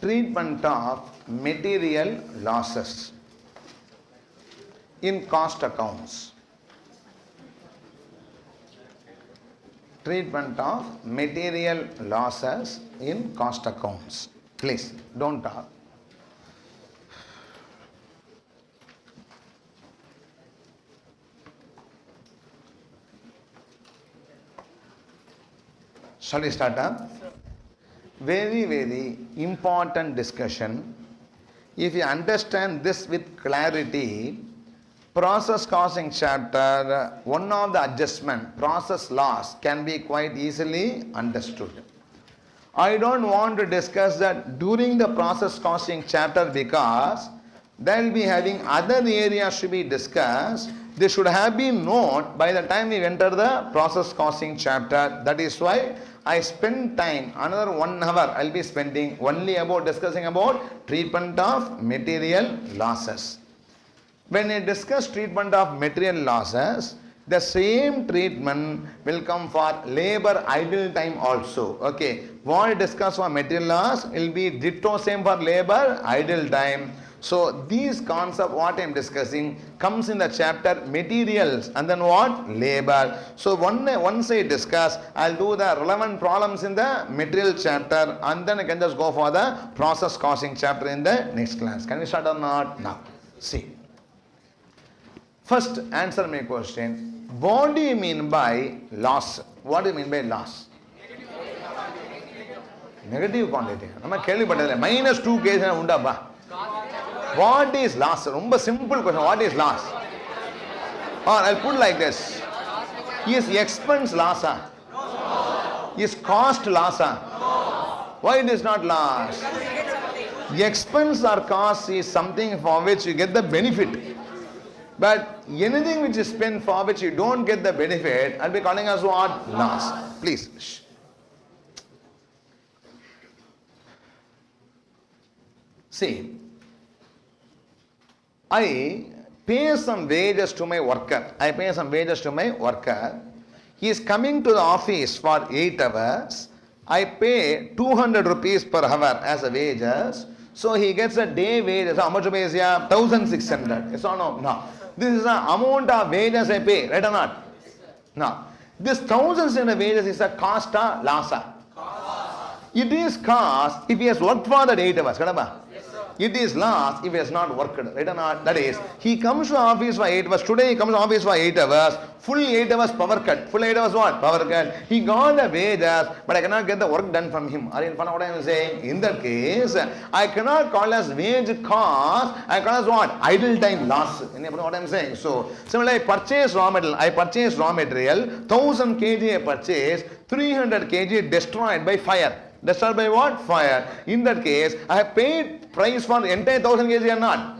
treatment of material losses in cost accounts. Treatment of material losses in cost accounts. Please, don't talk. Shall we start up? Very, very important discussion. If you understand this with clarity, process costing chapter, one of the adjustment, process loss, can be quite easily understood. I don't want to discuss that during the process costing chapter because they will be having other areas to be discussed. They should have been known by the time we enter the process costing chapter. That is why I spend time, another 1 hour I will be spending only about discussing about treatment of material losses. When I discuss treatment of material losses, the same treatment will come for labor idle time also. Okay, what I discuss for material loss will be ditto same for labor idle time. So these concepts what I am discussing comes in the chapter materials and then what? Labor. So once I discuss, I will do the relevant problems in the material chapter and then I can just go for the process costing chapter in the next class. Can we start or not? Now, see. First, answer my question. What do you mean by loss? What do you mean by loss? Negative quantity. Minus 2 kg. What is loss? ரொம்ப simple question. What is loss? Or I'll put like this. Is expense loss? Is cost loss? Why it is not loss? Expense or cost is something for which you get the benefit. But anything which is spent for which you don't get the benefit, I'll be calling as what? Loss. Please. Shh. See, I pay some wages to my worker. He is coming to the office for 8 hours. I pay 200 rupees per hour as a wages. So he gets a day wages. How much wages? 1,600. Yes or no? No. This is the amount of wages I pay. Right or not? No. This 1,600 wages is a cost or loss? It is cost if he has worked for that 8 hours. It is loss if he has not worked, right or not? That is, he comes to office for 8 hours. Today he comes to office for 8 hours. Full 8 hours power cut. Full 8 hours what? Power cut. He got the wages, but I cannot get the work done from him. Are you in front of what I am saying? In that case, I cannot call as wage cost. I call as what? Idle time loss. In what I am saying? So, similarly, I purchase raw material. 1000 kg I purchase, 300 kg destroyed by fire. Destroyed by what? Fire. In that case, I have paid price for the entire 1000 kg or not?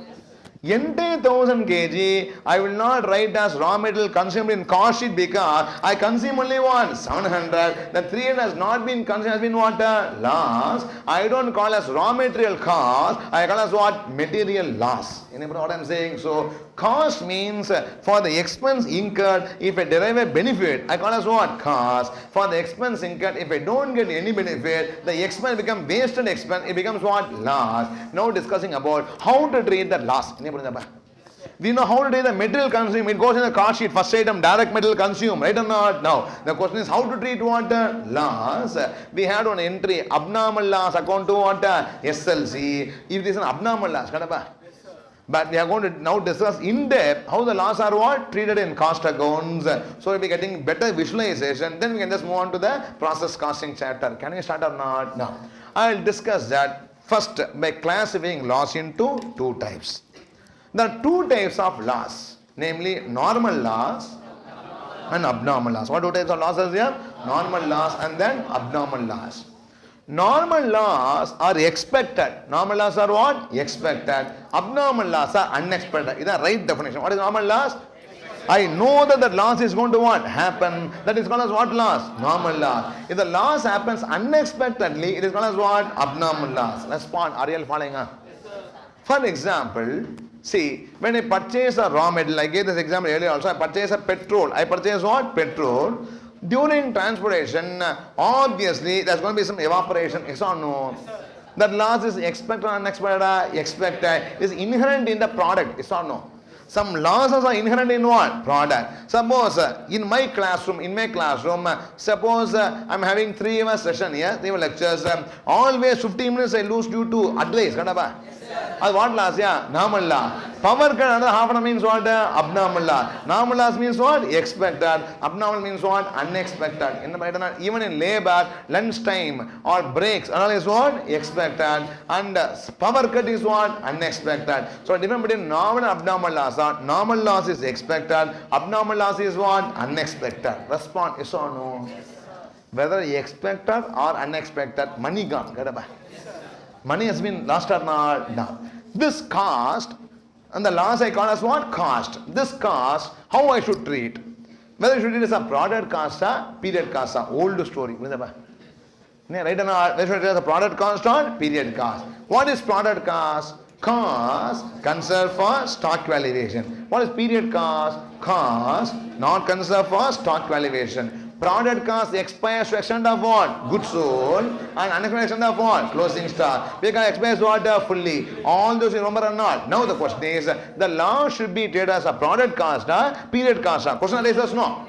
Entire 1000 kg, I will not write as raw material consumed in cost sheet because I consume only what? 700. The 300 has not been consumed, has been what? Loss. I don't call as raw material cost, I call as what? Material loss. You know what I am saying? So, cost means for the expense incurred, if I derive a benefit, I call as what? Cost. For the expense incurred, if I don't get any benefit, the expense becomes wasted expense, it becomes what? Loss. Now discussing about how to treat the loss. We know how to treat the material consumed. It goes in the cost sheet. First item, direct material consumed. Right or not? Now, the question is how to treat what? Loss. We had one entry, abnormal loss, account to what? SLC. If this is an abnormal loss, but we are going to now discuss in depth how the loss are what? Treated in cost accounts. So we'll be getting better visualization. Then we can just move on to the process costing chapter. Can we start or not? No. I will discuss that first by classifying loss into 2 types. There are 2 types of loss, namely normal loss and abnormal loss. What 2 types of losses here? Normal loss and then abnormal loss. Normal loss are expected. Normal loss are what? Expected. Abnormal loss are unexpected. Is that right definition? What is normal loss? I know that the loss is going to what? Happen. That is called as what loss? Normal loss. If the loss happens unexpectedly, it is called as what? Abnormal loss. Let's pause. Are you all following? For example, see, when I purchase a raw material, I gave this example earlier also, I purchase a petrol. I purchase what? Petrol. During transportation, obviously, there's going to be some evaporation. Yes or no? That loss is expected or unexpected? Expected. Is inherent in the product, yes or no? Some losses are inherent in what? Product. Suppose in my classroom, suppose I'm having 3 hour session here, 3 hour lectures, always 15 minutes I lose due to advice. That's what loss? Yeah, normal loss. Power cut another half an hour means what? Abnormal loss. Normal loss means what? Expected. Abnormal means what? Unexpected. Even in labor, lunch time or breaks, all is what? Expected. And power cut is what? Unexpected. So difference between normal and abnormal loss. Normal loss is expected. Abnormal loss is what? Unexpected. Respond yes or no? Whether expected or unexpected, money gone. Money has been lost or not? No. This cost, and the loss I call as what? Cost. This cost, how I should treat? Whether I should treat it as a product cost or period cost, old story. Right or not? Whether should treat it as a product cost or period cost. What is product cost? Cost conserved for stock valuation. What is period cost? Cost not conserved for stock valuation. Product cost expires to extent of what? Goods sold, and unexpired extent of what? Closing stock. Because expires what? Fully. All those you remember or not? Now the question is, the loss should be treated as a product cost or period cost. Question arises no.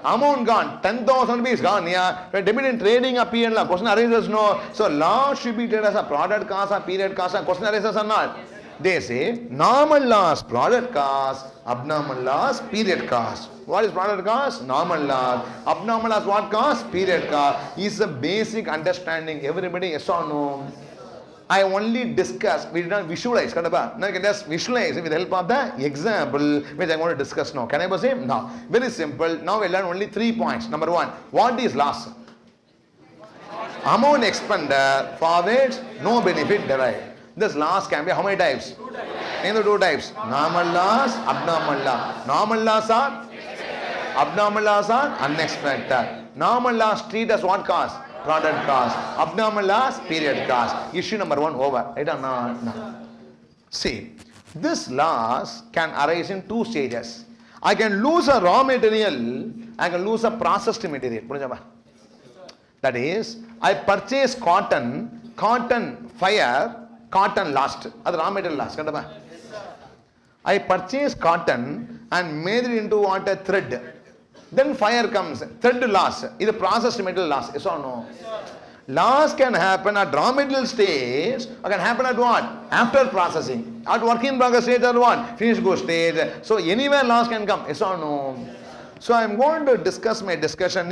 Amount gone, 10,000 rupees gone. Yeah, debit in trading appeared. Question arises no. So loss should be treated as a product cost or period cost. Question arises or not? They say normal loss, product cost, abnormal loss, period cost. What is product cost? Normal loss. Abnormal loss, what cost? Period cost. Is a basic understanding. Everybody, yes or no? I only discuss, we did not visualize. Now you can just visualize with the help of the example which I want to discuss now. Can I say? No. Very simple. Now we learn only 3 points. Number 1, what is loss? Amount expended for which no benefit derived. This loss can be how many types? 2 types. Name the 2 types. Normal loss, abnormal loss. Normal loss are? Abnormal loss are unexpected. Normal loss treat as what cost? Product cost. Abnormal loss, period cost. Issue number 1 over. Right or not? No. See, this loss can arise in 2 stages. I can lose a raw material, I can lose a processed material. That is, I purchase cotton, fire, cotton lost. That's raw material lost. I purchase cotton and made it into what? A thread. Then fire comes. Thread loss. Is a processed material loss. Yes or no? Loss can happen at raw material stage or can happen at what? After processing. At work in progress stage or what? Finished goods stage. So anywhere loss can come. Yes or no? So I am going to discuss my discussion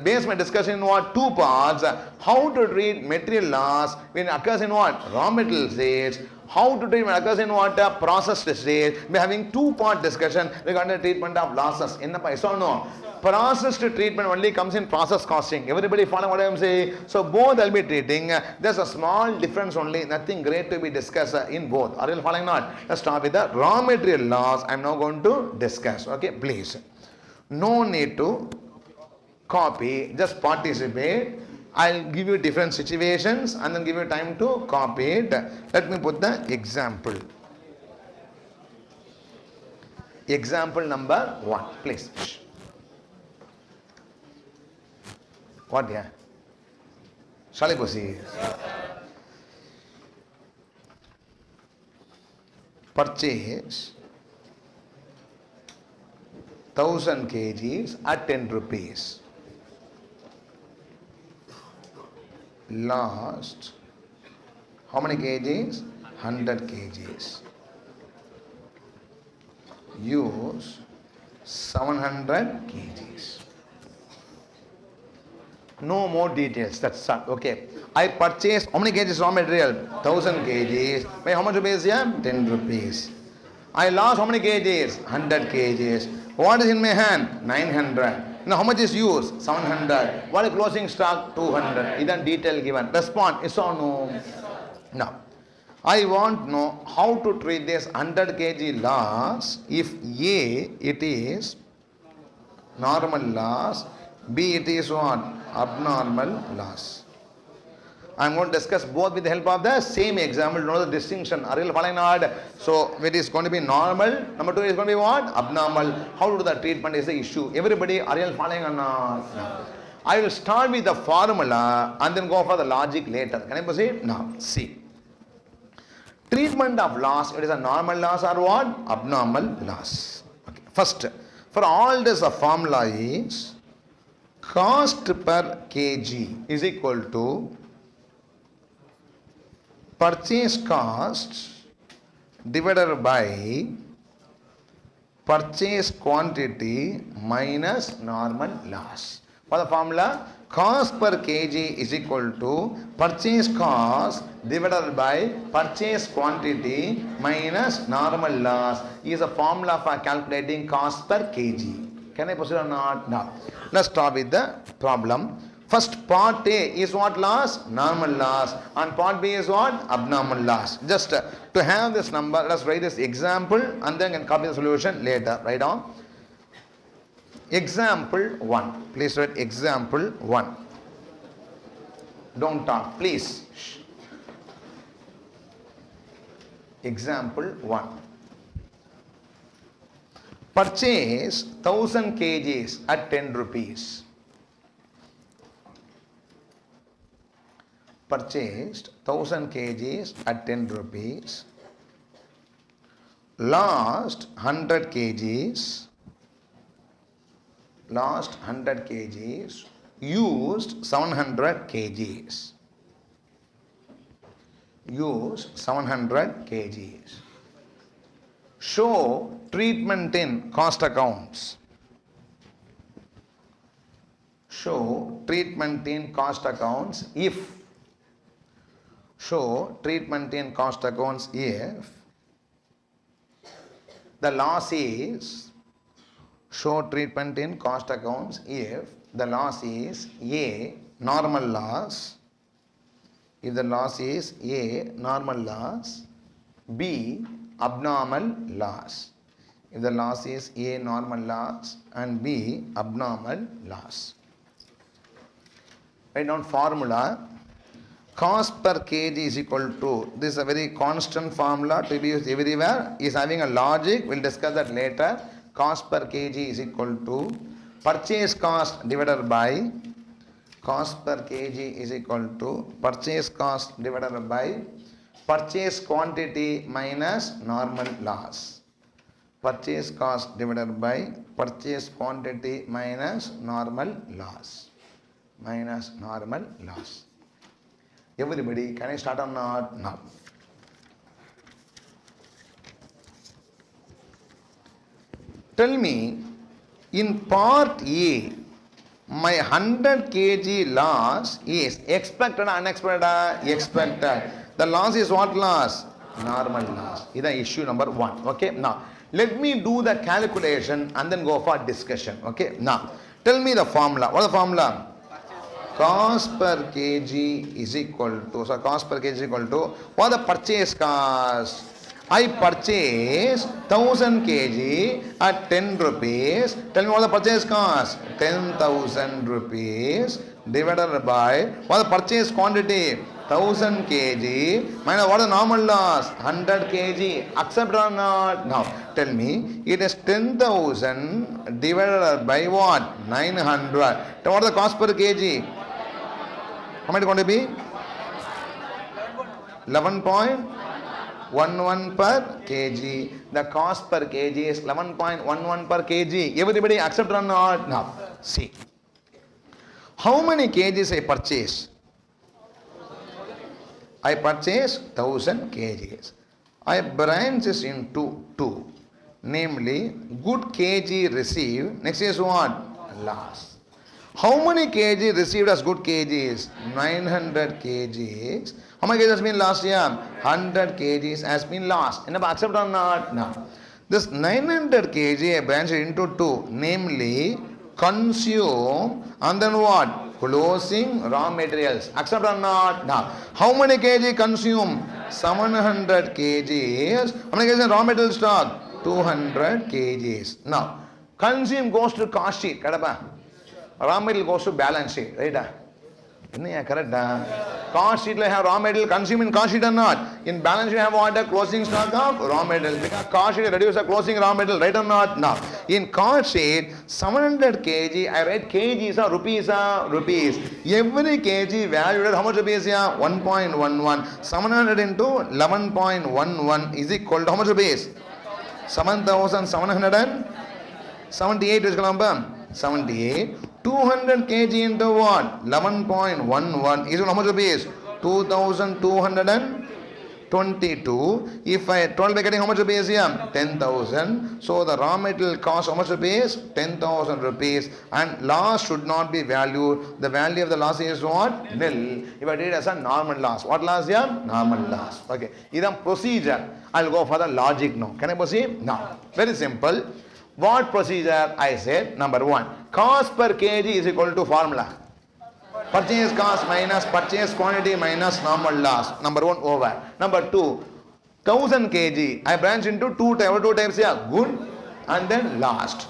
base my discussion in what? 2 parts. How to treat material loss when it occurs in what? Raw material stage. How to treat when it occurs in what? Processed stage. We are having 2-part discussion regarding the treatment of losses. Yes or no? Processed treatment only comes in process costing. Everybody follow what I am saying? So both I will be treating. There's a small difference only. Nothing great to be discussed in both. Are you following not? Let's start with the raw material loss. I am now going to discuss. Okay, please. No need to copy, just participate. I'll give you different situations and then give you time to copy it. Let me put the example. Example number 1, please. What, yeah? Shall I proceed? Purchase 1000 kgs at 10 rupees. Lost how many kgs? 100 kgs. Use 700 kgs. No more details. That's all. Okay. I purchased how many kgs raw material? 1000 kgs. By how much rupees here? 10 rupees. I lost how many kgs? 100 kgs. What is in my hand? 900. Now how much is used? 700. What is closing stock? 200. Is that detail given? Respond. Yes or no? Now, I want to know how to treat this 100 kg loss if A, it is normal loss, B, it is what? Abnormal loss. I am going to discuss both with the help of the same example to know the distinction. Are you following not? So it is going to be normal. Number 2 is going to be what? Abnormal. How to do the treatment is the issue. Everybody, are you following or not? No. I will start with the formula and then go for the logic later. Can I proceed? Now, see. Treatment of loss, it is a normal loss or what? Abnormal loss. Okay. First, for all this, the formula is cost per kg is equal to purchase cost divided by purchase quantity minus normal loss. For the formula, cost per kg is equal to purchase cost divided by purchase quantity minus normal loss is a formula for calculating cost per kg. Can I proceed or not? No. Let's start with the problem. First part A is what loss? Normal loss. And part B is what? Abnormal loss. Just to have this number, let's write this example and then can copy the solution later. Write down. Example 1. Please write example 1. Don't talk, please. Shh. Example 1. Purchase 1000 kgs at 10 rupees. Purchased 1000 kgs at 10 rupees. Lost 100 kgs. Lost 100 kgs. Used 700 kgs. Used 700 kgs. Show treatment in cost accounts. Show treatment in cost accounts if. Show treatment in cost accounts if the loss is. Show treatment in cost accounts if the loss is A, normal loss. If the loss is A, normal loss, B, abnormal loss. If the loss is A, normal loss and B, abnormal loss. Write down formula. Cost per kg is equal to, this is a very constant formula to be used everywhere, is having a logic, we'll discuss that later. Cost per kg is equal to purchase cost divided by, cost per kg is equal to purchase cost divided by purchase quantity minus normal loss. Purchase cost divided by purchase quantity minus normal loss. Minus normal loss. Everybody, can I start or not? No. Tell me, in part A, my 100 kg loss is expected or unexpected? Expected. The loss is what loss? Normal loss. This is issue number 1. Okay. Now, let me do the calculation and then go for discussion. Okay. Now, tell me the formula. What is the formula? Cost per kg is equal to, so cost per kg is equal to, what is the purchase cost? I purchase 1000 kg at 10 rupees. Tell me what is the purchase cost? 10,000 rupees divided by, what is the purchase quantity? 1000 kg minus what is the normal loss? 100 kg. Accept or not? Now, tell me, it is 10,000 divided by what? 900. Tell what is the cost per kg? How much is it going to be? 11.11 per kg. The cost per kg is 11.11 per kg. Everybody accept or not? Now, see. How many kgs I purchase? I purchase 1000 kgs. I branch this into two. Namely, good kg received. Next is what? Loss. How many kg received as good kgs? 900 kgs. How many kgs has been lost here? 100 kgs has been lost. Anybody accept or not? No. This 900 kg I branch it into two. Namely, consume and then what? Closing raw materials. Accept or not? No. How many kg consume? 700 kgs. How many kgs in raw material stock? 200 kgs. Now, consume goes to cost sheet. Kadapa. Raw material goes to balance sheet. Right? Correct? Cost sheet have raw material consumed in cost sheet or not? In balance sheet have what? The closing stock of raw material. Because cost sheet reduce the closing raw material, right or not? No. In cost sheet, 700 kg, I write kgs or rupees or rupees. Every kg valued at how much rupees? 1.11. 700 into 11.11 is equal to how much rupees? 7,778 is 78. 200 kg into what? 11.11 is how much rupees? 2,222. If I 12 by getting how much rupees here? 10,000. So the raw material cost how much rupees? 10,000 rupees. And loss should not be valued. The value of the loss is what? Nil. If I did it as a normal loss. What loss here? Normal loss. Okay. This is procedure. I'll go for the logic now. Can I proceed? Now. Very simple. What procedure? I said number 1. Cost per kg is equal to formula. Purchase cost minus purchase quantity minus normal loss. Number 1 over. Number 2. 1000 kg. I branch into two types here. Good and then last.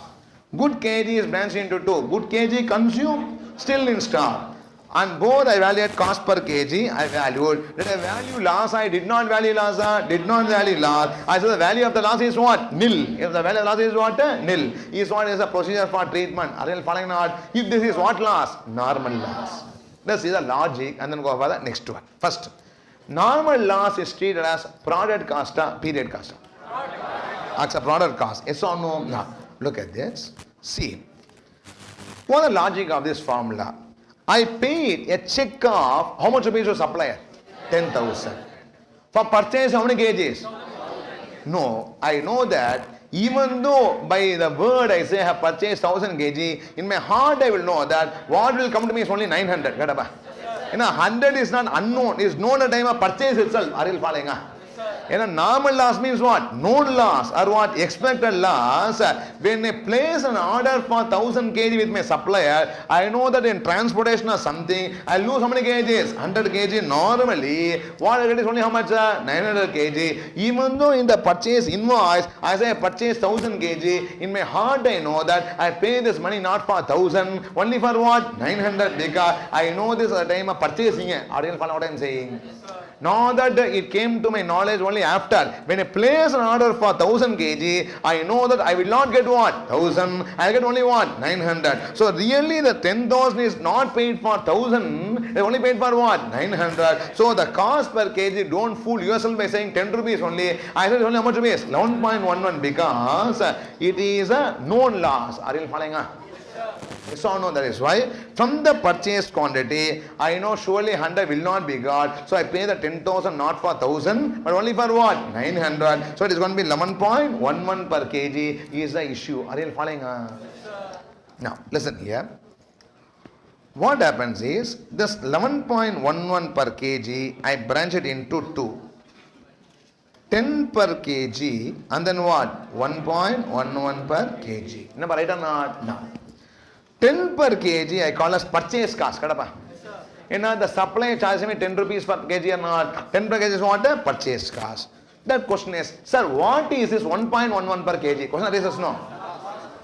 Good kg is branched into 2. Good kg consume, still in stock. And both I evaluate cost per kg, I valued. Did I value loss? I did not value loss. Did not value loss. I said the value of the loss is what? Nil. If the value of the loss is what? Nil. Is what is a procedure for treatment. Are you following not? If this is what loss? Normal loss. This is the logic and then go for the next one. First, normal loss is treated as product cost, period cost. That's a product cost. Yes or no? No. Look at this. See. What is the logic of this formula? I paid a check of how much rupees to supplier? 10,000. For purchase, how many kgs? No, I know that even though by the word I say I have purchased 1000 kg, in my heart I will know that what will come to me is only 900. 100 is not unknown, is known at the time of purchase itself. Are you following? Normal loss means what? Known loss or what? Expected loss. When I place an order for 1000 kg with my supplier, I know that in transportation or something, I lose how many kgs? 100 kg normally. What I get is only how much? 900 kg. Even though in the purchase invoice, I say I purchased 1000 kg, in my heart I know that I pay this money not for 1000, only for what? 900 because I know this at the time of purchasing. Are you following what I am saying? Now that it came to my knowledge only after. When I place an order for 1000 kg, I know that I will not get what? 1000. I will get only what? 900. So really the 10,000 is not paid for 1000. They only paid for what? 900. So the cost per kg, don't fool yourself by saying 10 rupees only. I said only how much rupees? 11.11 because it is a known loss. Are you following? Yes or no? That is why from the purchased quantity, I know surely 100 will not be got. So I pay the 10,000 not for 1000, but only for what? 900. So it is going to be 11.11 per kg is the issue. Are you following? Now, listen here. What happens is, this 11.11 per kg, I branch it into 2. 10 per kg and then what? 1.11 per kg. Number right or not? No. 10 per kg I call as purchase cost. The supplier charges me 10 rupees per kg or not? 10 per kg is what? Purchase cost. That question is, sir, what is this 1.11 per kg? Question is no.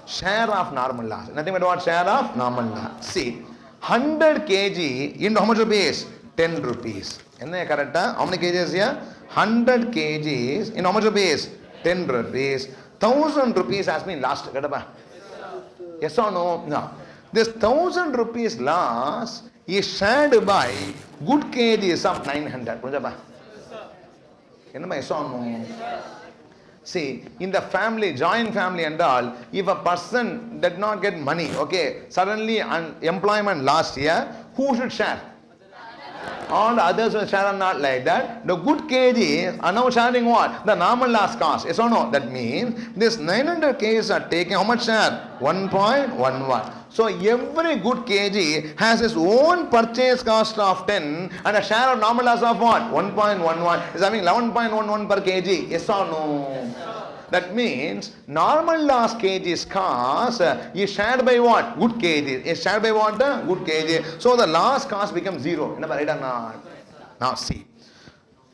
Share of normal loss. Nothing but what? Share of normal loss. See, 100 kg into how much rupees? 10 rupees. Correct? How many kgs here? 100 kgs in how much rupees? 10 rupees. 1000 rupees has been lost. Yes or no? No. This 1000 rupees loss is shared by good kgs of 900. Yes or no? See, in the family, joint family and all, if a person did not get money, okay, suddenly employment last year, who should share? All the others will share or not like that. The good kgs are now sharing what? The normal loss cost. Yes or no? That means this 900 kgs are taking how much share? 1.11. So every good kg has its own purchase cost of 10 and a share of normal loss of what? 1.11. Is having 11.11 per kg. Yes or no? That means normal loss kg's cost is shared by what? Good kg. Is shared by what? Good kg. So the loss cost becomes 0. Right or not? Now see.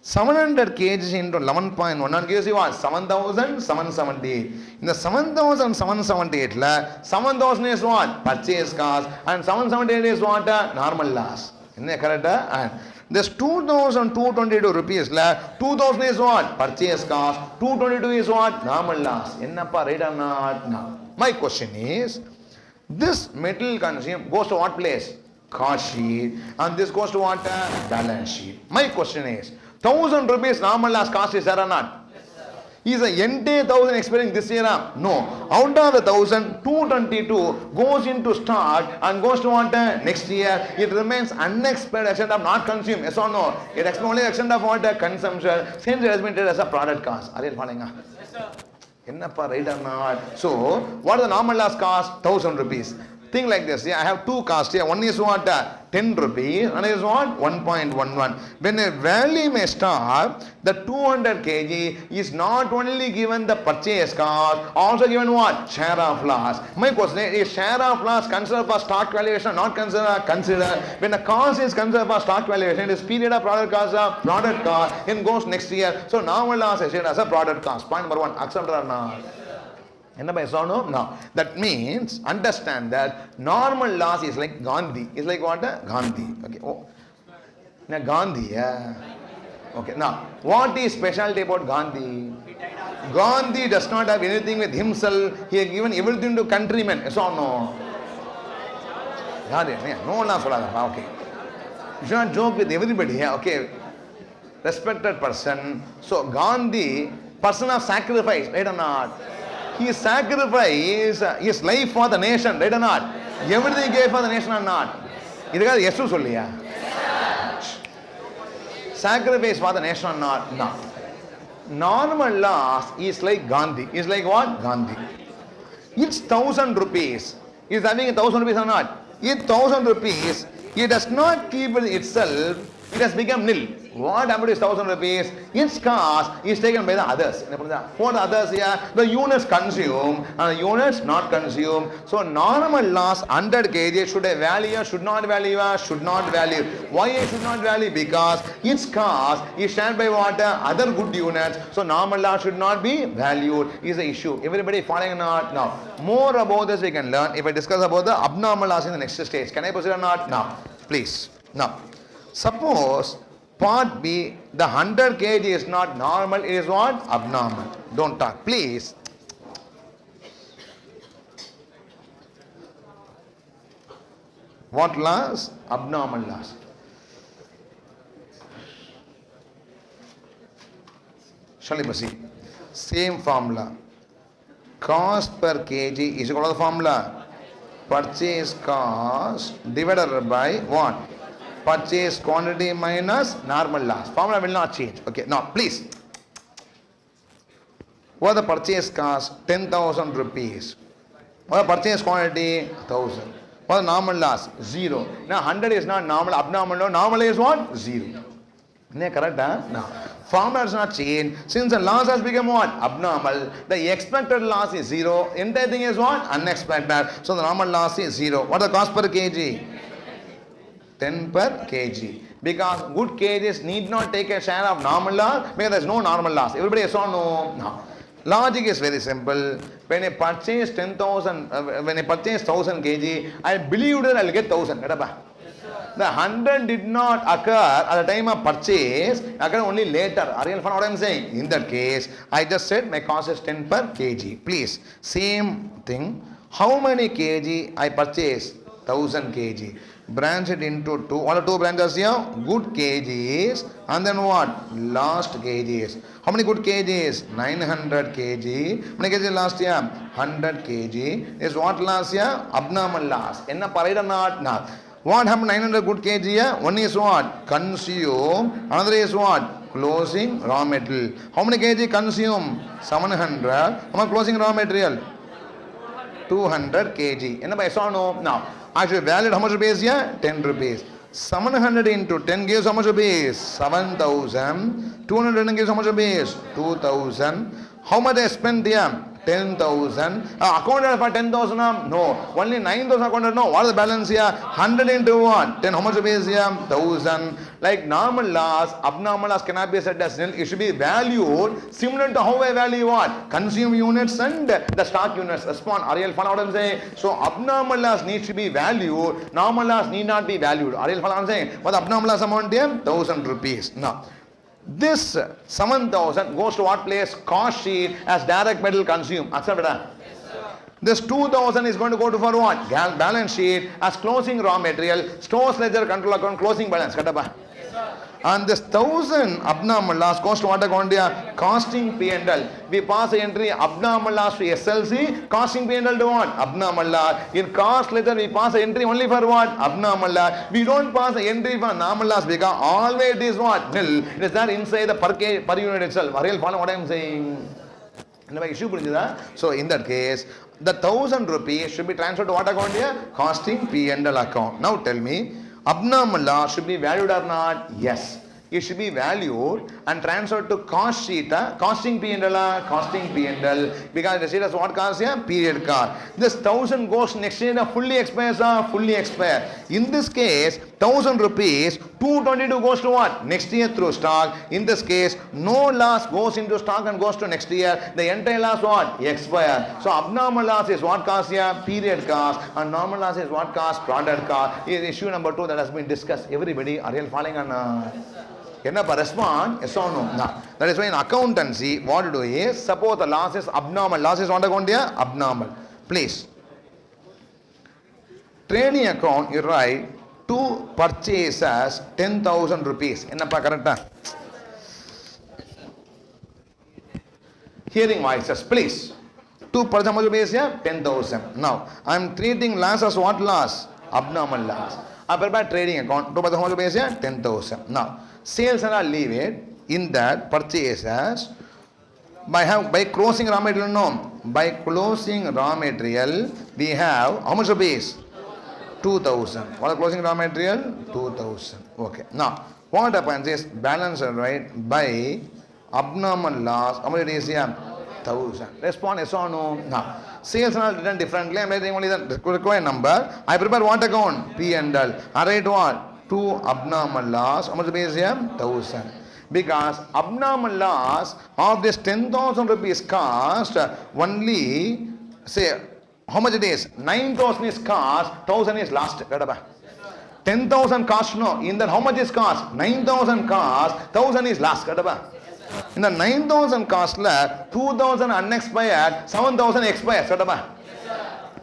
700 kg into 11.11 gives you what? 7,778. In the 7,778, 7,000 is what? Purchase cost. And 778 is what? Normal loss. Isn't that correct? And This 2,222 rupees left. 2,000 is what? Purchase cost. 222 is what? Normal loss. Ennappa, right or not? No. My question is, this material consumed goes to what place? Cost sheet. And this goes to what? Balance sheet. My question is, 1,000 rupees normal loss cost is there or not? Is the entire 1,000 expiring this year? No. Out of the 1,000, 222 goes into stock and goes to what? Next year. It remains unexpired extent of not consumed. Yes or no? It expires only extent of what? Consumption. Since it has been treated as a product cost. Are you following? Yes, sir. Ennappa, right or not? So, what is the normal loss cost? 1,000 rupees. Think like this. Yeah, I have two costs here. One is what? 10 rupees. And is what? 1.11. When a value may start, the 200 kg is not only given the purchase cost, also given what? Share of loss. My question is share of loss considered for stock valuation or not considered? Considered. When the cost is considered for stock valuation, it is period of product cost of product cost. It goes next year. So normal loss is as a product cost. Point number one. Accepted or not? No. That means, understand that normal loss is like Gandhi. It's like what? Gandhi. Okay. Oh. Now Gandhi, yeah. Okay. Now, what is specialty about Gandhi? Gandhi does not have anything with himself. He has given everything to countrymen. Yes or no? No one has okay. You should not joke with everybody. Yeah. Okay. Respected person. So Gandhi, person of sacrifice, right or not? He sacrificed his life for the nation, right or not? Everything he gave for the nation or not? Idhukku yes solliya. Sacrifice for the nation or not? No. Normal loss is like Gandhi. Is like what? Gandhi. It's 1,000 rupees. Is having 1,000 rupees or not? It's 1,000 rupees. It does not keep it itself. It has become nil. What happened is 1,000 rupees? Its cost is taken by the others. What the others here? The units consume and the units not consume. So normal loss 100 kg should I value? Should not value? Should not value. Why I should not value? Because its cost is shared by what? Other good units. So normal loss should not be valued. Is the issue. Everybody following or not? Now, more about this we can learn if I discuss about the abnormal loss in the next stage. Can I proceed or not? Now, please. Now, suppose part B, the 100 kg is not normal, it is what? Abnormal. Don't talk, please. What loss? Abnormal loss. Shall we proceed? Same formula. Cost per kg is equal to the formula. Purchase cost divided by what? Purchase quantity minus normal loss. Formula will not change. Okay, now please. What the purchase cost? 10,000 rupees. What the purchase quantity? 1,000. What the normal loss? 0. Now 100 is not normal, abnormal. No, normal is what? 0. Isn't that correct? No. Formula does not change. Since the loss has become what? Abnormal. The expected loss is 0. Entire thing is what? Unexpected. So the normal loss is 0. What the cost per kg? 10 per kg. Because good kgs need not take a share of normal loss because there is no normal loss. Everybody saw no? No. Logic is very simple. When I purchase 10,000, when I purchase 1,000 kg, I believe that I will get 1,000. The 100 did not occur at the time of purchase, occurred only later. Are you understand what I am saying? In that case, I just said my cost is 10 per kg. Please, same thing. How many kg I purchase? 1,000 kg. Branch it into two. What are two branches here? Good kgs and then what? Last kgs. How many good kgs? 900 kg. How many kg last year? 100 kg. Is what last year? Abnormal loss. Enna parida not? Not. What happened 900 good kg here? One is what? Consume. Another is what? Closing raw material. How many kg consume? 700. How much closing raw material? 200 kg. Enna by saw no? Now. Actually valid how much rupees here? 10 rupees. 700 into 10 gives how much rupees? 7,000. 200 gives how much rupees? 2,000. How much I spent here? 10,000. Accounted for 10,000? No. Only 9,000 accounted. No. What is the balance here? 100 into what? 10. How much is here? 1,000. Like normal loss, abnormal loss cannot be said as nil. It should be valued similar to how I value what? Consume units and the stock units. Respond. Are you following what I'm saying? So abnormal loss needs to be valued. Normal loss need not be valued. Are you following what I'm saying? What abnormal loss amount here? 1,000 rupees. Now, this 7,000 goes to what place? Cost sheet as direct metal consumed. Accept that? This 2,000 is going to go to for what? Balance sheet as closing raw material, stores ledger control account, closing balance. And this 1,000 abnormal loss goes to what account here? Costing P&L. We pass the entry abnormal loss to SLC, costing P&L to what? Abnormal loss. In cost ledger we pass the entry only for what? Abnormal loss. We don't pass the entry for normal loss because always it is what? Nil. It is not inside the per unit itself. Are you following what I am saying? So in that case, the 1,000 rupees should be transferred to what account here? Costing P&L account. Now tell me, abnormal loss should be valued or not? Yes. It should be valued and transferred to cost sheet, costing P&L, costing P&L, because the sheet has what cost here? Period cost. This 1,000 goes next year fully expired, fully expired. In this case, 1,000 rupees, 222 goes to what? Next year through stock. In this case, no loss goes into stock and goes to next year. The entire loss what? Expire. So abnormal loss is what cost here? Period cost. And normal loss is what cost? Product cost. Is issue number 2 that has been discussed. Everybody, are you following on? என்னப்பா respond? Yes or no? No. That is why in accountancy, what to do is, suppose the loss is abnormal. Loss is what account here? Abnormal. Please. Trading account, you write, to purchase as 10,000 rupees. என்னப்பா correct? Hearing voices, please. To purchase how much rupees here? 10,000. Now, I am treating loss as what loss? Abnormal loss. I prepare trading account. To purchase how much rupees here? 10,000. Now, sales and I'll leave it in that purchase as by closing raw material. No, by closing raw material we have how much rupees? 2,000. What is closing raw material? 2,000. Okay. Now what happens is balance, right, by abnormal loss. How much it is here? 1,000. Respond yes or no? Now sales and all written differently. I am writing only the required number. I prepare what account? P&L. I write what? 2 abnormal loss. How much is here? 1,000. Because abnormal loss of this 10,000 rupees cost only, say, how much it is? 9,000 is cost, 1,000 is lost. 10,000 cost, no. In that, how much is cost? 9,000 cost, 1,000 is lost. In the 9,000 cost, 2,000 unexpired, 7,000 expired.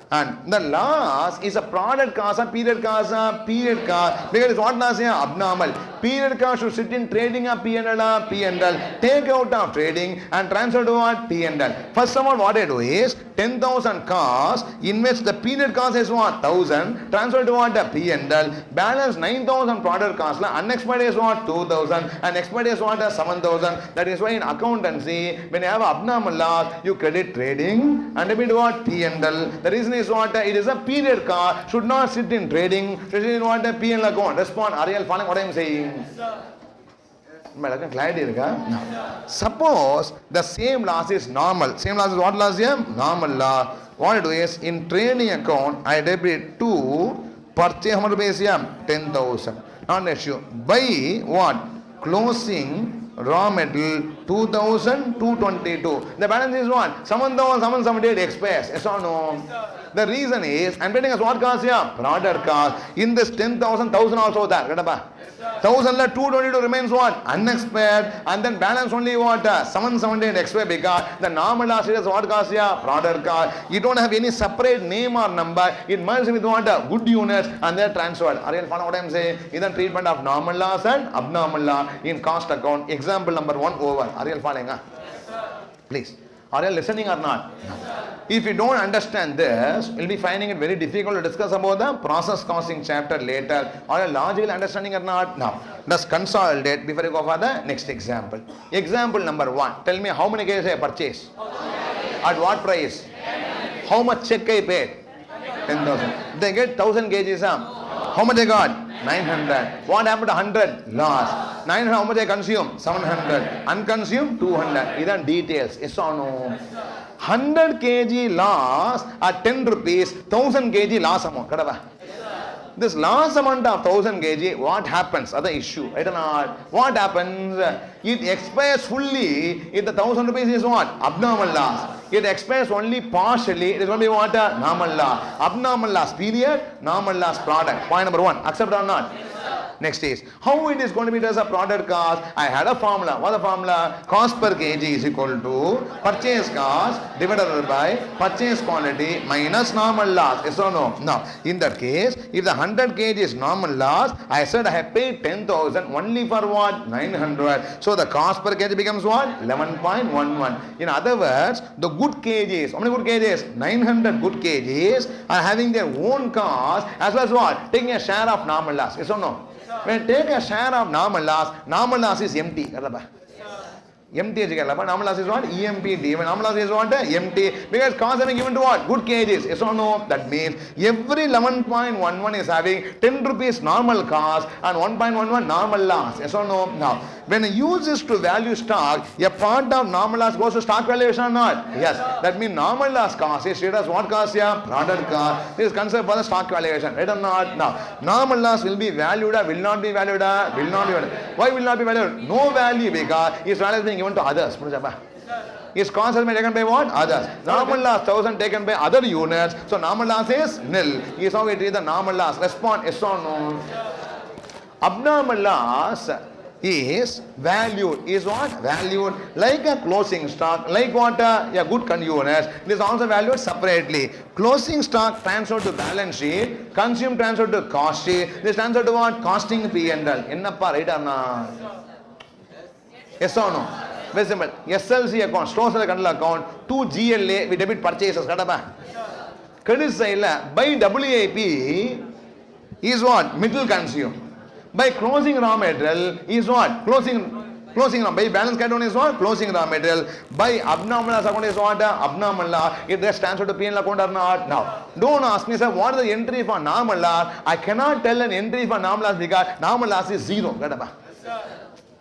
And the loss is a product cost, a period cost, period cost. Because it's what loss here? Abnormal. Period cost should sit in trading a P&L, P&L. Take out of trading and transfer to what? P&L. First of all, what I do is 10,000 cost, in which the period cost is what? 1,000. Transfer to what? P&L. Balance 9,000 product cost. Unexpired is what? 2,000. And expired is what? 7,000. That is why in accountancy, when you have abnormal loss, you credit trading and debit what? P&L. The reason is what? It is a period cost. Should not sit in trading. Should sit in what? P&L account. Respond. Are you following what I am saying? Clarity. No. Suppose the same loss is normal. Same loss is what loss here? Normal loss. What I do is in trading account I debit to purchase how much rupees here? 10,000. Not an issue. By what? Closing raw material 2,222. The balance is what? 7,778 expires. Yes or no? The reason is I'm getting as what cost here? Product cost. In this 10,000, 1,000 also there. 1,000 222 remains what? Unexpired. And then balance only what? 778 expired because the normal loss is what cost here? Product cost. You don't have any separate name or number. It merges with what? Good units and they're transferred. Are you following what I'm saying? Is the treatment of normal loss and abnormal loss in cost account. Example number 1 over. Are you following? Please. Are you listening or not? If you don't understand this, you'll be finding it very difficult to discuss about the process costing chapter later. Are you logical understanding or not? Now, let's consolidate before you go for the next example. Example number 1. Tell me how many kgs I purchased? At what price? How much check I paid? 10,000. They get 1,000 kgs. How much I got? 900. What happened to 100? Loss. 900, how much I consume? 700. Unconsumed? 200. These are details. Yes or no? 100 kg loss at 10 rupees, 1000 kg loss amount. Kadava. This loss amount of 1000 kg, what happens? Other issue, right or not? What happens? It expires fully if the 1000 rupees is what? Abnormal loss. It expires only partially, it is going to be what? Normal loss. Abnormal loss period, normal loss product. Point number 1. Accept or not? Next is, how it is going to be as a product cost? I had a formula. What is the formula? Cost per kg is equal to purchase cost divided by purchase quantity minus normal loss. Yes or no? Now, in that case, if the 100 kg is normal loss, I said I have paid 10,000 only for what? 900. So the cost per kg becomes what? 11.11. In other words, the good kgs, how many good kgs? 900 good kgs are having their own cost as well as what? Taking a share of normal loss. Yes or no? When take a share of normal loss is empty. Empty is normal loss is what? EMPD. When normal loss is what? Empty. Because cost having given to what? Good kgs. Yes or no? That means every 11.11 is having 10 rupees normal cost and 1.11 normal loss. Yes or no? Now, when you use this to value stock, a part of normal loss goes to stock valuation or not? Yes. That means normal loss cost is treated as what cost? Yeah? Product cost. This is considered for the stock valuation. Right or not? Now, normal loss will be valued or will not be valued? Will not be valued. Why will not be valued? No value because its value is being given to others. His cost has been taken by what? Others. Normal loss 1000 taken by other units. So normal loss is nil. Is how we treat the normal loss. Respond yes or no? Abnormal loss is valued. Is what? Valued like a closing stock, like what? A good units. It is also valued separately. Closing stock transferred to balance sheet, consume transferred to cost sheet. This transferred to what? Costing P&L. Ennappa right or not? Yes or no? Very simple. SLC account, store sale control account, to GLA, we debit purchases. Credit side by WIP is what? Middle consume. By closing raw material is what? Closing raw. By balance account is what? Closing raw material. By abnormal loss account is what? Abnormal loss. If that stands to P&L account or not? Now, don't ask me, sir, what is the entry for normal loss? I cannot tell an entry for normal loss because normal loss is 0.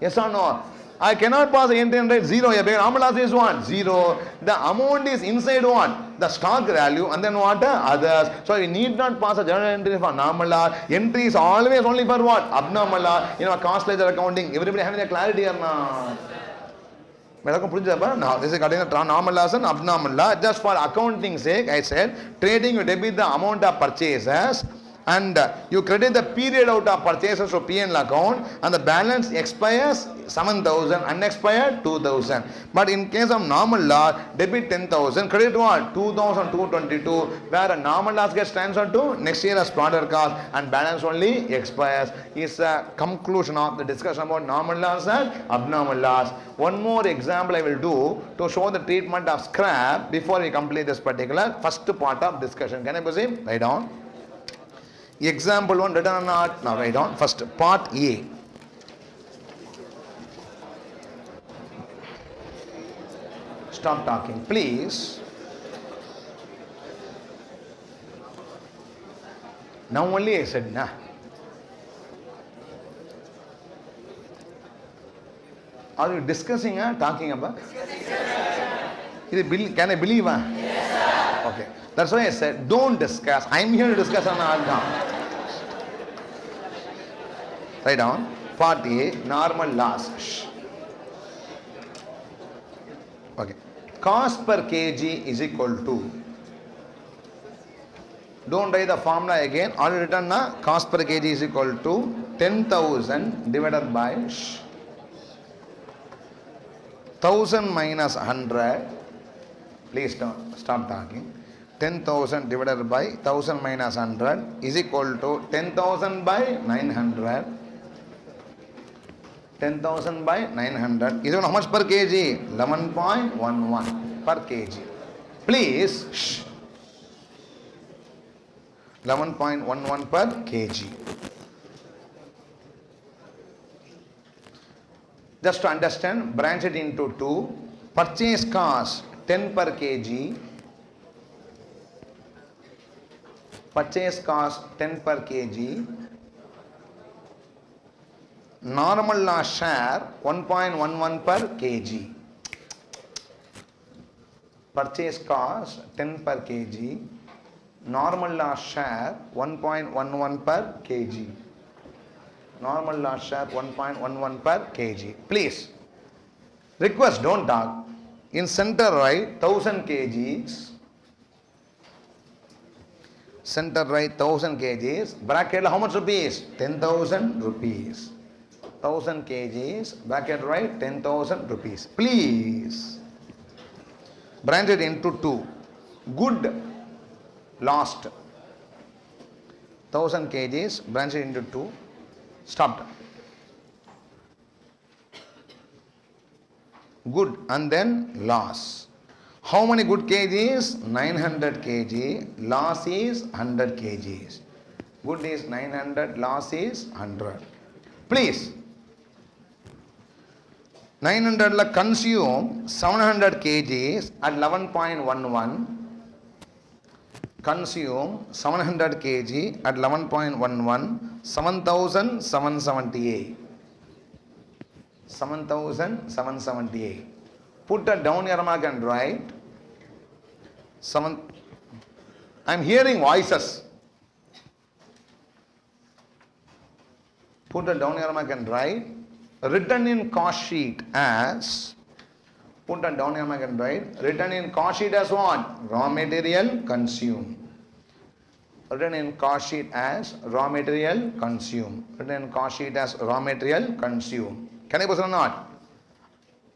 Yes or no? I cannot pass the entry and write 0 here because normal loss is what? 0. The amount is inside what? The stock value and then what? Others. So we need not pass a journal entry for normal loss. Entry is always only for what? Abnormal loss. You know, cost ledger accounting. Everybody having a clarity or not? Now, this is cutting the normal loss and abnormal loss. Just for accounting sake, I said, trading you debit the amount of purchases and you credit the period out of purchases to P&L account and the balance expires 7,000, unexpired 2,000. But in case of normal loss, debit 10,000, credit what? 2,222, where a normal loss gets transferred to next year as product cost and balance only expires. Is a conclusion of the discussion about normal loss and abnormal loss. One more example I will do to show the treatment of scrap before we complete this particular first part of discussion. Can I proceed? Write down. Example 1 written or not? Now write down. First, part A. Stop talking, please. Now only I said, nah. Are you discussing or talking about? Can I believe? Yes, sir. Okay. That's why I said, don't discuss. I'm here to discuss on Adham. Write down. Part A, normal loss. Okay. Cost per kg is equal to. Don't write the formula again. Already written na. Cost per kg is equal to 10,000 divided by 1,000 minus 100. Please don't stop talking. 10,000 divided by 1,000 minus 100 is equal to 10,000 by 900. 10,000 by 900 is how much per kg? 11.11 per kg. Please, 11.11 per kg. Just to understand, branch it into two. Purchase cost 10 per kg. Purchase cost 10 per kg. Normal loss share 1.11 per kg. purchase cost 10 per kg, normal loss share 1.11 per kg. Normal loss share 1.11 per kg. Please, request, don't talk. In center right, 1000 kgs. Center right, 1000 kgs. Bracket, how much rupees? 10,000 rupees. 1000 kgs. Bracket right, 10,000 rupees. Please. Branch it into two. Good, lost. 1000 kgs. Branch it into two. Stopped. Good and then loss. How many good kgs? 900 kg. Loss is 100 kgs. Good is 900. Loss is 100. Please. 900 la consume 700 kgs at 11.11. Consume 700 kg at 11.11. 7,778. 7,778. Put a down arrow mark and write 7. I am hearing voices. Put a down arrow mark and write written in cost sheet as. Put a down arrow mark and write written in cost sheet as what? Raw material consumed. Written in cost sheet as raw material consumed. Written in cost sheet as raw material consumed. Can I proceed or not?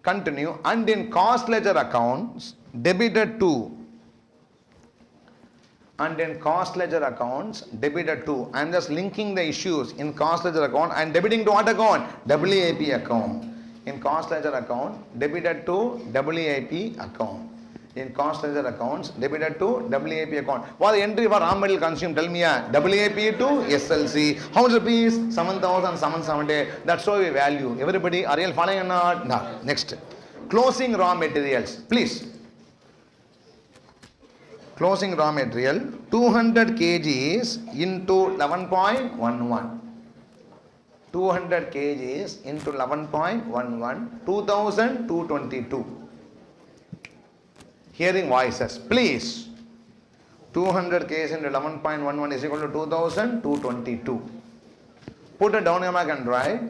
Continue. And in cost ledger accounts, debited to. And in cost ledger accounts, debited to. I am just linking the issues. In cost ledger account, I am debiting to what account? WAP account. In cost ledger account, debited to WAP account. In cost ledger accounts, debited to WAP account. What the entry for raw material consumed? Tell me. WAP to SLC. How much rupees? 7,770. That's how we value. Everybody, are you following or not? No. Next. Closing raw materials. Please. Closing raw material. 200 kgs into 11.11. 200 kgs into 11.11. 2,222. Hearing voices. Please. 200 kgs into 11.11 is equal to 2,222. Put a down mark and write.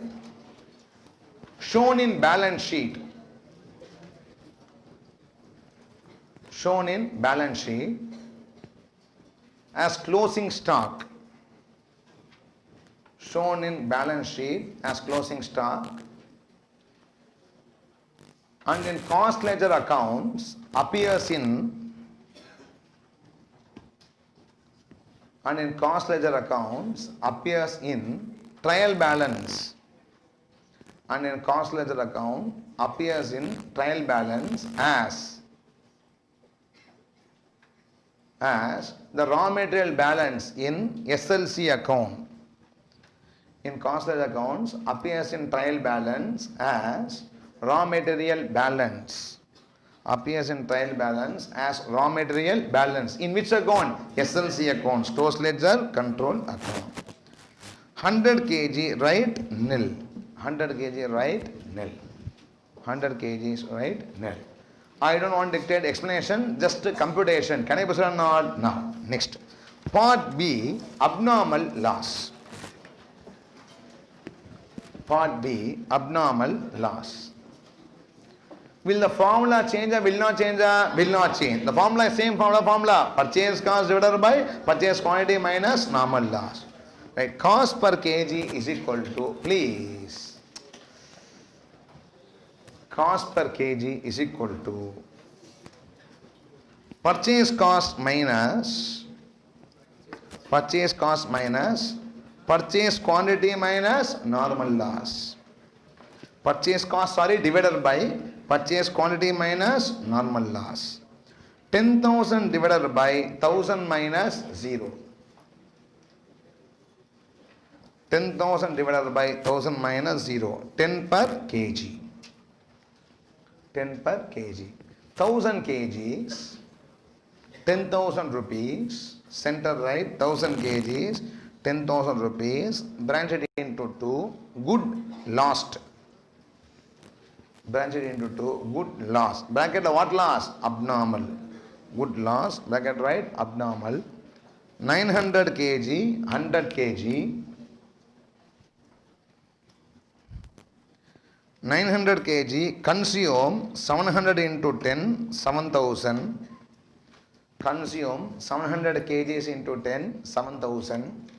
Shown in balance sheet. Shown in balance sheet as closing stock. Shown in balance sheet as closing stock. And in cost ledger accounts appears in. And in cost ledger accounts appears in trial balance. And in cost ledger account appears in trial balance as the raw material balance in SLC account. In cost ledger accounts appears in trial balance as raw material balance. Appears in trial balance as raw material balance. In which account? SLC account. Stores ledger control account. 100 kg write nil. 100 kg write nil. 100 kg write nil. I don't want to dictate explanation, just computation. Can I proceed or not? Now, next. Part B, abnormal loss. Part B, abnormal loss. Will the formula change or will not change? Will not change. The formula is same formula. Purchase cost divided by purchase quantity minus normal loss. Right. Cost per kg is equal to, please. Cost per kg is equal to purchase cost minus purchase quantity minus normal loss. Purchase cost divided by purchase quantity minus normal loss. 10,000 divided by 1,000 minus 0. 10,000 divided by 1,000 minus 0. 10 per kg. 10 per kg. 1,000 kgs, 10,000 rupees. Center right, 1,000 kgs, 10,000 rupees. Branch it into 2. Good, lost. branch it into 2, good loss. Bracket what loss? Abnormal. Good loss, bracket right, abnormal. 900 kg, 100 kg. 900 kg, consume 700 into 10, 7000. Consume 700 kgs into 10, 7000.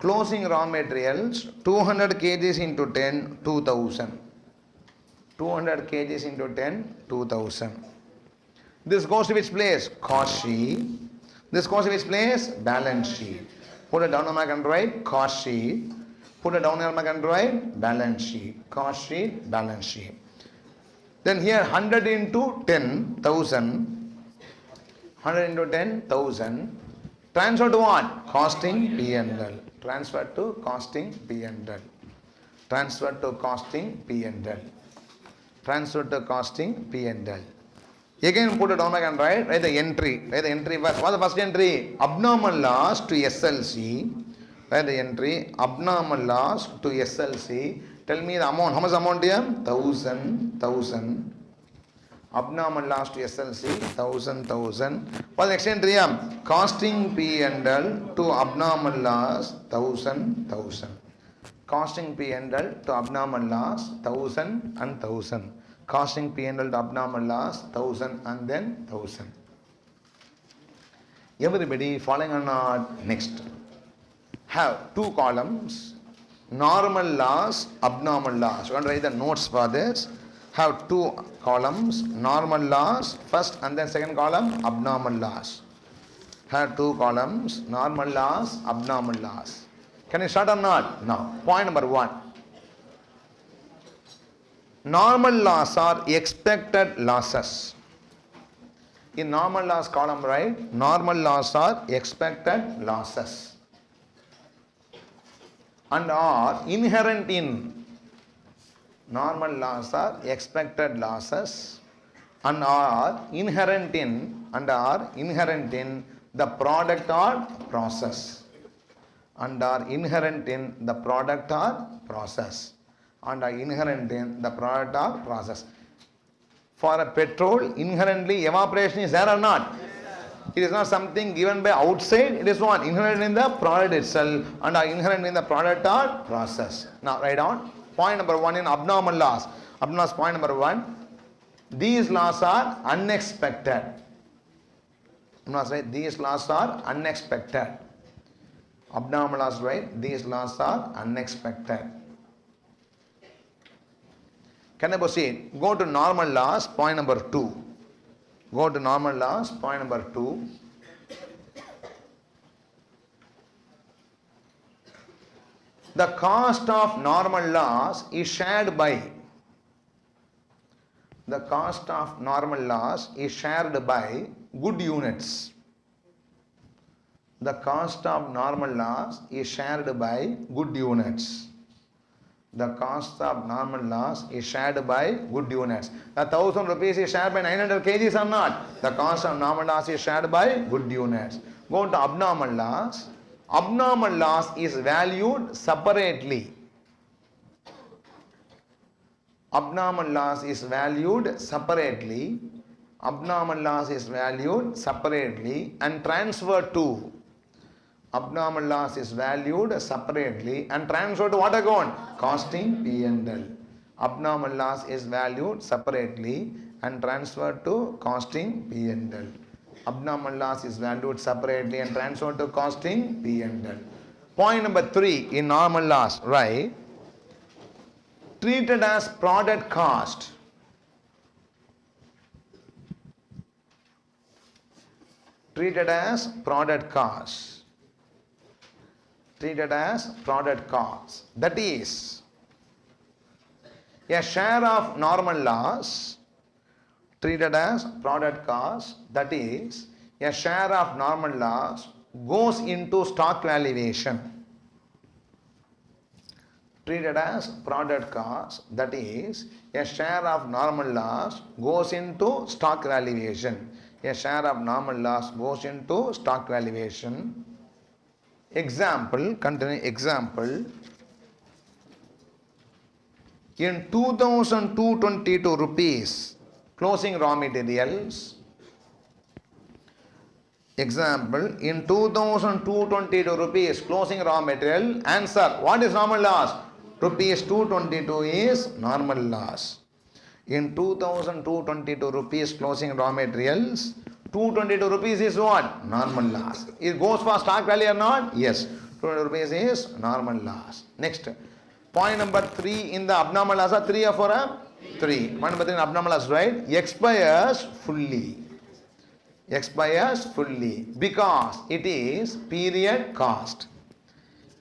Closing raw materials 200 kgs into 10, 2000. 200 kgs into 10, 2000. This goes to which place? Cost sheet. This goes to which place? Balance sheet. Put it down on my can write cost sheet. Put it down on my can write balance sheet. Cost sheet, balance sheet. Then here 100 into 10,000. 100 into 10,000. Transfer to what? Costing P&L. Transfer to costing P&L. Transfer to costing P&L. Transfer to costing P&L. Again put it down back and write the entry. Write the entry first. What's the first entry? Abnormal loss to SLC. Write the entry. Abnormal loss to SLC. Tell me the amount. How much amount here? 1,000. Abnormal loss to SLC. 1,000. What's the next entry? Costing P&L to abnormal loss. 1,000. Costing P&L to abnormal loss. 1,000 and 1,000. Costing P&L to abnormal loss 1,000 and then 1,000. Everybody following or not? Next. Have two columns. Normal loss, abnormal loss. You want to write the notes for this. Have two columns. Normal loss first and then second column abnormal loss. Have two columns. Normal loss, abnormal loss. Can you start or not? Now, point number 1. Normal loss are expected losses. In normal loss column, right? Normal loss are expected losses and are inherent in. Normal loss are expected losses and are inherent in the product or process. And are inherent in the product or process. And are inherent in the product or process. For a petrol, inherently evaporation is there or not? It is not something given by outside. It is what? Inherent in the product itself and are inherent in the product or process. Now write down. Point number 1 in abnormal loss. Abnormal loss point number 1. These loss are unexpected. These loss are unexpected. Abnormal loss, right? These loss are unexpected. Can I proceed? Go to normal loss, point number 2. Go to normal loss, point number 2. The cost of normal loss is shared by. The cost of normal loss is shared by good units. The cost of normal loss is shared by good units. The cost of normal loss is shared by good units. The 1,000 rupees is shared by 900 kgs or not? The cost of normal loss is shared by good units. Go to abnormal loss. Abnormal loss is valued separately. Abnormal loss is valued separately. Abnormal loss is valued separately and transferred to. Abnormal loss is valued separately and transferred to what account? Costing P&L. Abnormal loss is valued separately and transferred to costing P&L. Abnormal loss is valued separately and transferred to costing P&L. Point number 3 in normal loss, right? Treated as product cost. Treated as product cost. Treated as product cost. That is, a share of normal loss treated as product cost. That is, a share of normal loss goes into stock valuation. Treated as product cost. That is, a share of normal loss goes into stock valuation. A share of normal loss goes into stock valuation. Example, continue example. in 2,222 rupees, closing raw materials. Example, in 2,222 rupees, closing raw material. Answer, what is normal loss? Rupees 222 is normal loss. In 2,222 rupees, closing raw materials, 222 rupees is what? Normal loss. It goes for stock value or not? Yes. 200 rupees is normal loss. Next, point number 3 in the abnormal loss. 3 or 4? 3. Point number 3 in abnormal loss, right? Expires fully. Expires fully because it is period cost.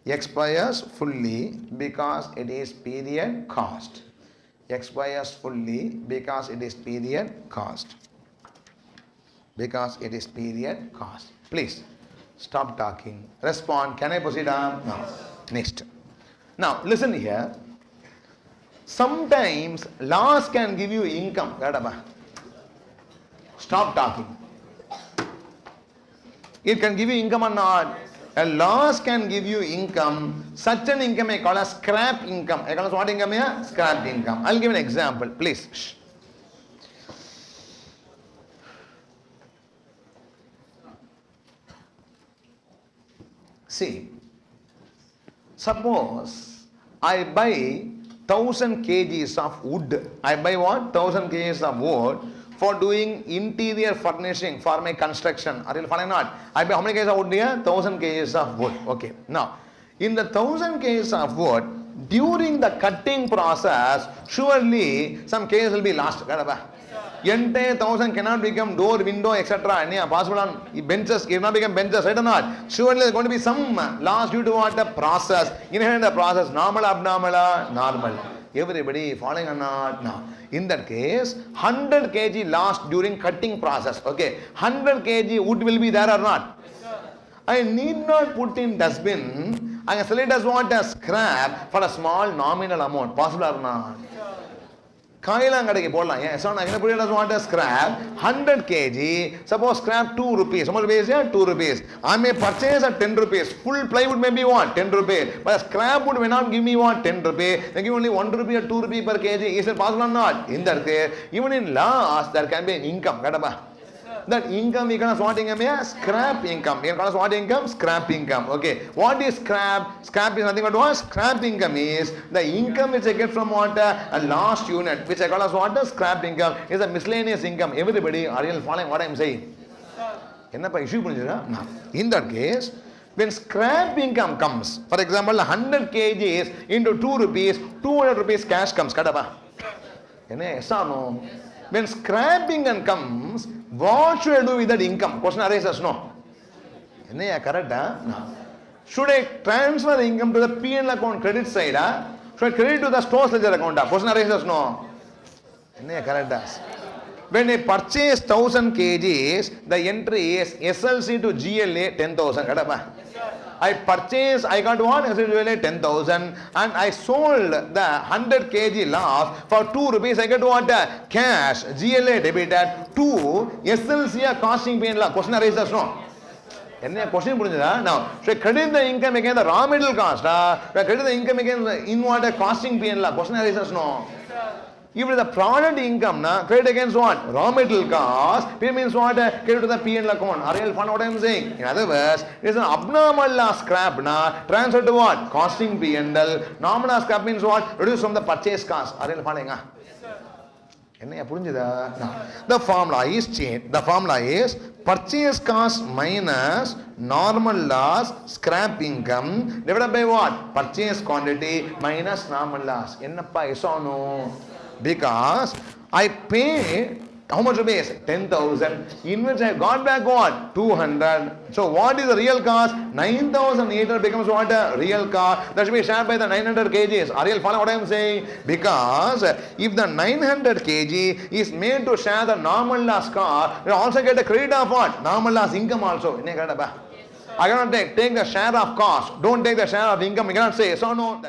Expires fully because it is period cost. Expires fully because it is period cost. Because it is period cost. Please stop talking. Respond. Can I proceed on? No. Next. Now listen here. Sometimes loss can give you income. Stop talking. It can give you income or not. A loss can give you income. Such an income I call as scrap income. I call as what income here? Scrap income. I'll give an example. Please. Shh. See, suppose I buy 1,000 kgs of wood. I buy what? 1,000 kgs of wood for doing interior furnishing for my construction. Are you following not? I buy how many kgs of wood here? 1,000 kgs of wood. Okay. Now, in the 1,000 kgs of wood, during the cutting process, surely some kgs will be lost. Entire 1,000 cannot become door, window, etc. Possible on benches, cannot become benches, right or not? Surely there is going to be some loss due to what? The process. Inherent the process. Normal, abnormal, normal. Everybody following or not? No. In that case, 100 kg lost during cutting process. Okay. 100 kg wood will be there or not? I need not put in dustbin. I can sell it as what? As scrap for a small nominal amount. Possible or not? Kailangadaki போடலாம். Yes, so I can put it as what? As scrap. 100 kg. Suppose scrap 2 rupees. How much rupees? 2 rupees. I may purchase at 10 rupees. Full plywood may be what? 10 rupees. But scrap wood may not give me what? 10 rupees. They give only 1 rupee or 2 rupee per kg. Is it possible or not? In that case, even in loss, there can be an income. That income we call as what income here? Scrap income. We call as what income? Scrap income. Okay. What is scrap? Scrap is nothing but what? Scrap income is the income which I get from what? A lost unit, which I call as what? Scrap income is a miscellaneous income. Everybody, are you following what I am saying? In that case, when scrap income comes, for example, 100 kgs into 2 rupees, 200 rupees cash comes. Yes or no? When scrap income comes, what should I do with that income? Question arises, no? Correct? No. Should I transfer the income to the P&L account credit side? Should I credit to the stores ledger account? Question arises, no? Correct? When I purchase 1,000 kgs, the entry is SLC to GLA 10,000. I purchased, I got what? SLC 10,000 and I sold the 100 kg loss for 2 rupees. I get what? Cash, GLA debited to SLC costing P&L. Question arises, no? Question now, should I credit the income against the raw material cost? Should I credit the income against the in what? Costing P&L. Question arises, no? If it is the product income, credit against what? Raw material cost. P means what? Credit to the P&L account. Are you following what I am saying? In other words, it is an abnormal loss scrap. Transfer to what? Costing P&L. Normal loss scrap means what? Reduce from the purchase cost. Are you following? The formula is changed. The formula is purchase cost minus normal loss scrap income divided by what? Purchase quantity minus normal loss. Ennappa yes or no? Because I paid how much rupees? 10,000. In which I got back what? 200. So what is the real cost? 9,800 becomes what? Real cost. That should be shared by the 900 kgs. Are you following what I am saying? Because if the 900 kg is made to share the normal loss cost, you also get a credit of what? Normal loss income also. I cannot take the share of cost. Don't take the share of income. You cannot say yes or no.